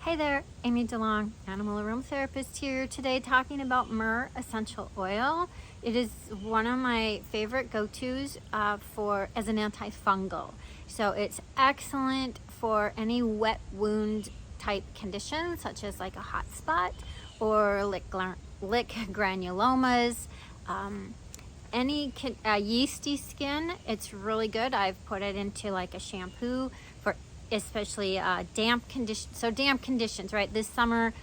Hey there, Amy DeLong, Animal Aromatherapist here today talking about Myrrh essential oil. It is one of my favorite go-tos as an antifungal. So it's excellent for any wet wound type conditions such as like a hot spot or lick granulomas. Any yeasty skin, it's really good. I've put it into like a shampoo for especially damp conditions. So damp conditions, right? This summer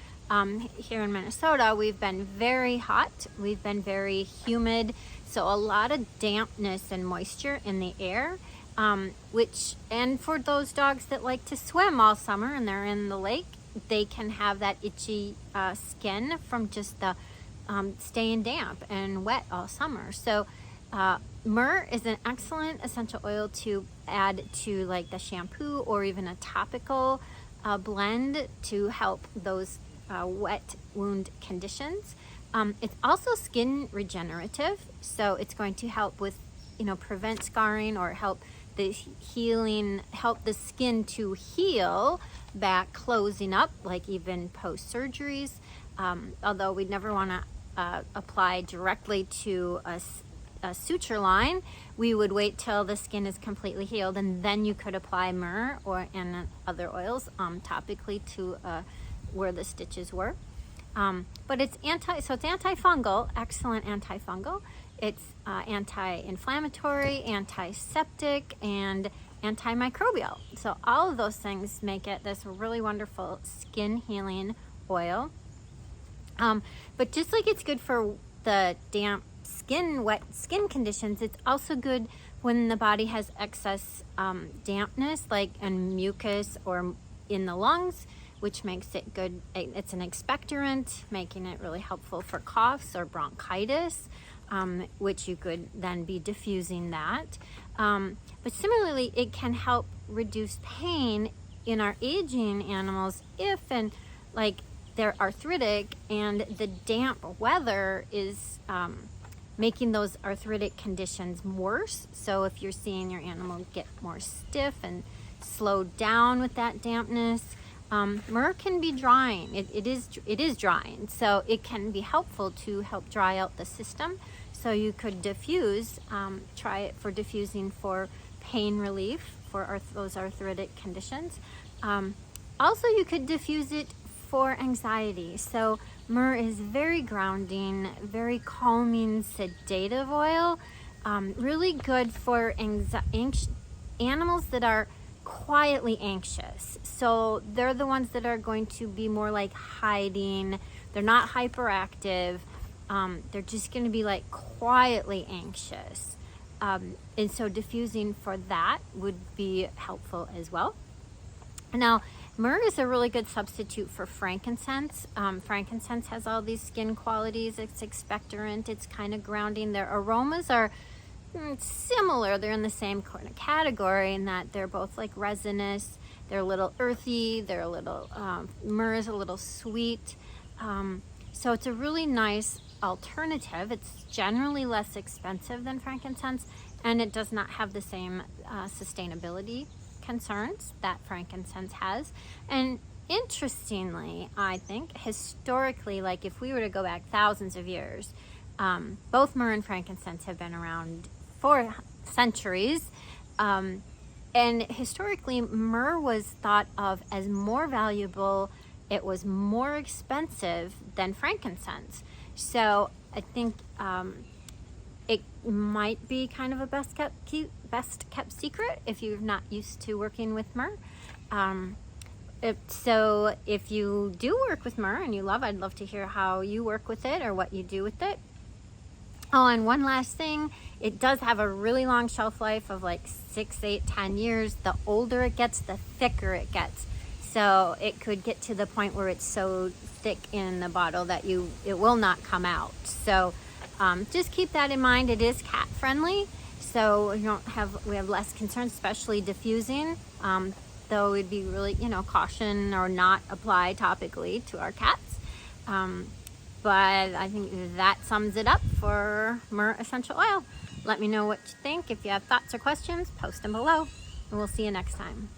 here in Minnesota, we've been very hot. We've been very humid. So a lot of dampness and moisture in the air, and for those dogs that like to swim all summer and they're in the lake, they can have that itchy skin from just the staying damp and wet all summer. So Myrrh is an excellent essential oil to add to like the shampoo or even a topical blend to help those wet wound conditions. It's also skin regenerative, so it's going to help with, prevent scarring or help the healing, help the skin to heal back, closing up, like even post surgeries. Although we'd never want to apply directly to a suture line, we would wait till the skin is completely healed, and then you could apply Myrrh and other oils topically to where the stitches were. But it's antifungal, excellent antifungal. It's anti-inflammatory, antiseptic, and antimicrobial. So all of those things make it this really wonderful skin healing oil. But just like it's good for the damp skin, wet skin conditions, it's also good when the body has excess dampness, and mucus or in the lungs, which makes it good. It's an expectorant, making it really helpful for coughs or bronchitis, which you could then be diffusing that. But similarly, it can help reduce pain in our aging animals if they're arthritic and the damp weather is making those arthritic conditions worse. So if you're seeing your animal get more stiff and slow down with that dampness, Myrrh can be drying. It is drying, so it can be helpful to help dry out the system. So you could diffuse, try it for diffusing for pain relief for those arthritic conditions. Also, you could diffuse it for anxiety. So Myrrh is very grounding, very calming, sedative oil, really good for animals that are quietly anxious. So they're the ones that are going to be more like hiding. They're not hyperactive. They're just going to be like quietly anxious. And so diffusing for that would be helpful as well. Now, Myrrh is a really good substitute for frankincense. Frankincense has all these skin qualities. It's expectorant. It's kind of grounding. Their aromas are similar. They're in the same kind of category in that they're both like resinous. They're a little earthy. They're a little, Myrrh is a little sweet. So it's a really nice alternative. It's generally less expensive than frankincense, and it does not have the same sustainability concerns that frankincense has. And interestingly, I think historically, like if we were to go back thousands of years, both myrrh and frankincense have been around for centuries, and historically myrrh was thought of as more valuable. It was more expensive than frankincense. So I think it might be kind of a best kept secret if you're not used to working with myrrh. So if you do work with myrrh and you I'd love to hear how you work with it or what you do with it. Oh, and one last thing, it does have a really long shelf life of like 6, 8, 10 years. The older it gets, the thicker it gets. So it could get to the point where it's so thick in the bottle that it will not come out. So just keep that in mind. It is cat friendly, so we have less concerns, especially diffusing. Though it'd be really, caution or not apply topically to our cats. But I think that sums it up for Myrrh essential oil. Let me know what you think. If you have thoughts or questions, post them below, and we'll see you next time.